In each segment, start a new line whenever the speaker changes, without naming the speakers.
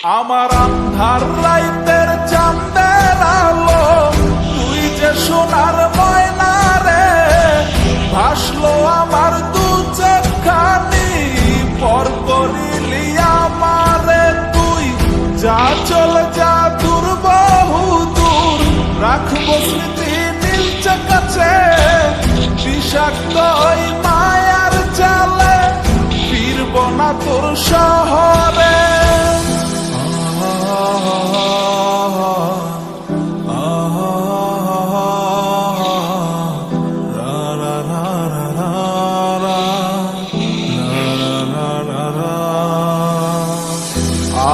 আমার আন্ধার রাইতের চাঁদের আলো, তুই যে সোনার ময়না রে, ভাসলো আমার দু চোখখানি, পর করিলি আমারে তুই। যা চলে যা দূর বহু দূর, রাখবো স্মৃতি নীলচে কাছে, বিষাক্ত ওই মায়ার জালে, ফিরব না তোর শহরে।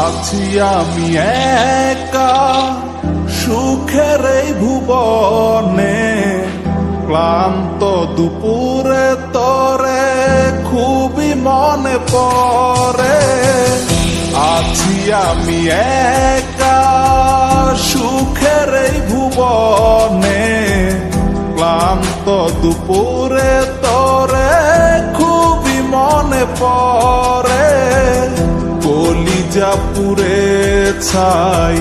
আছি আমি একা সুখের এই ভুবনে, ক্লান্ত দুপুরে তোরে খুবই মনে পড়ে। আছি আমি একা সুখের এই ভুবনে, ক্লান্ত দুপুরে তোরে খুবই মনে পড়ে। কলিজা পুড়ে ছাই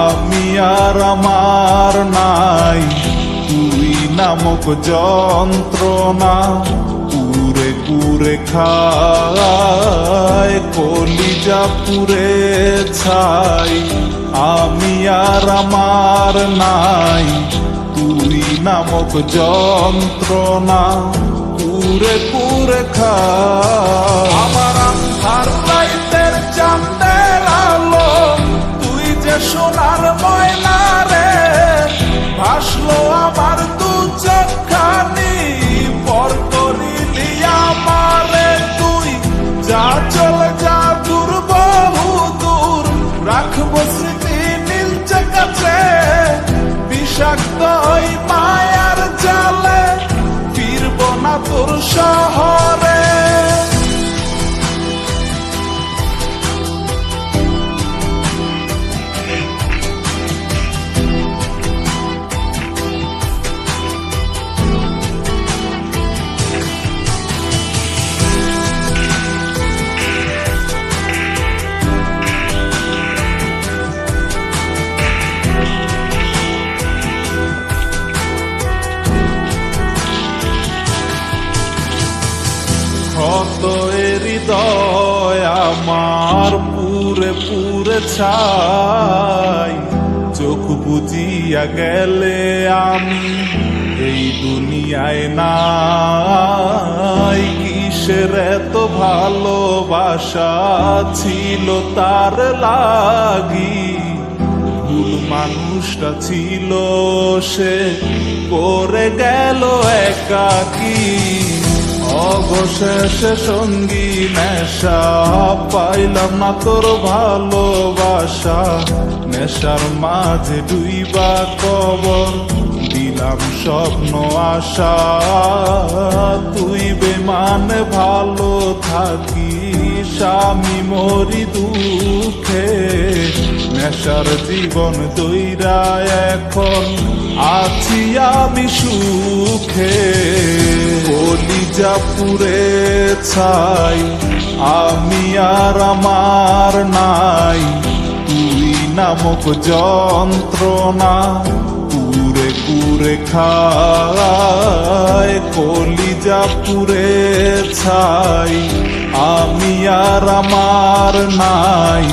আমি আর আমার নাই, তুই নামক যন্ত্রণা কুরে কুরে খায়। কলিজা পুড়ে ছাই আমি আর আমার নাই, তুই নামক যন্ত্রণা কুরে কুরে খায়। আমার আন্ধার রাইতের চাঁদের আলো, তুই যে সোনার ময়না রে, ভাসলো আমার দু চোখখানি, পর করিলি আমারে তুই। যা চলে যা দূর বহু দূর, রাখবো স্মৃতি নীলচে কাছে, বিষাক্ত ওই মায়ার জালে, ফিরব না তোর শহরে। ক্ষত হৃদয় আমার পুরে পুরে ছাই, চোখ বুঝিয়া গেলে আমি এই দুনিয়ায় নাই। কিসের এত ভালোবাসা ছিল তার লাগি, ভুল মানুষটা ছিল সে, করে গেল একাকী। অবশেষে সঙ্গী নেশা, পাইলাম না তোর ভালোবাসা, নেশার মাঝে ডুইবা কবর দিলাম স্বপ্ন আশা। তুই বেমানে ভালো থাকিস, আমি মরি দুঃখে, নেশার জীবন দইরা এখন আছি আমি সুখে। কলিজা পুড়ে ছাই আমি আর আমার নাই, তুই নামক যন্ত্রণা কুরে কুরে খায়। কলিজা পুড়ে ছাই আমি আর আমার নাই,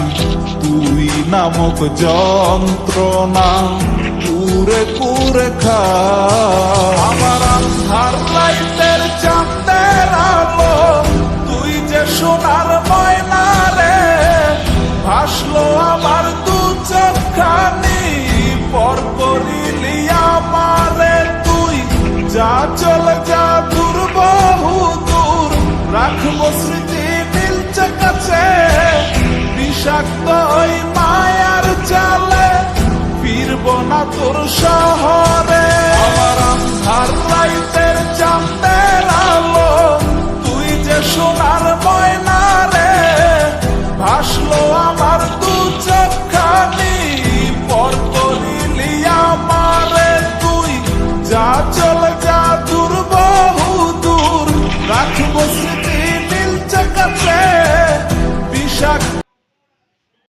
তুই নামক যন্ত্রণা কুরে কুরে খায়। আমার আন্ধার রাইতের চাঁদের আলো, তুই যে সোনার ময়না রে, ভাসলো আমার দু চোখখানি, পর করিলি আমারে তুই। যা চলে যা দূর বহু দূর, রাখবো স্মৃতি নীলচে কাছে, বিষাক্ত ওই মায়ার জালে, ফিরব না তোর শহরে। আমার আন্ধার রাইতের চাঁদের আলো, তুই যে সোনার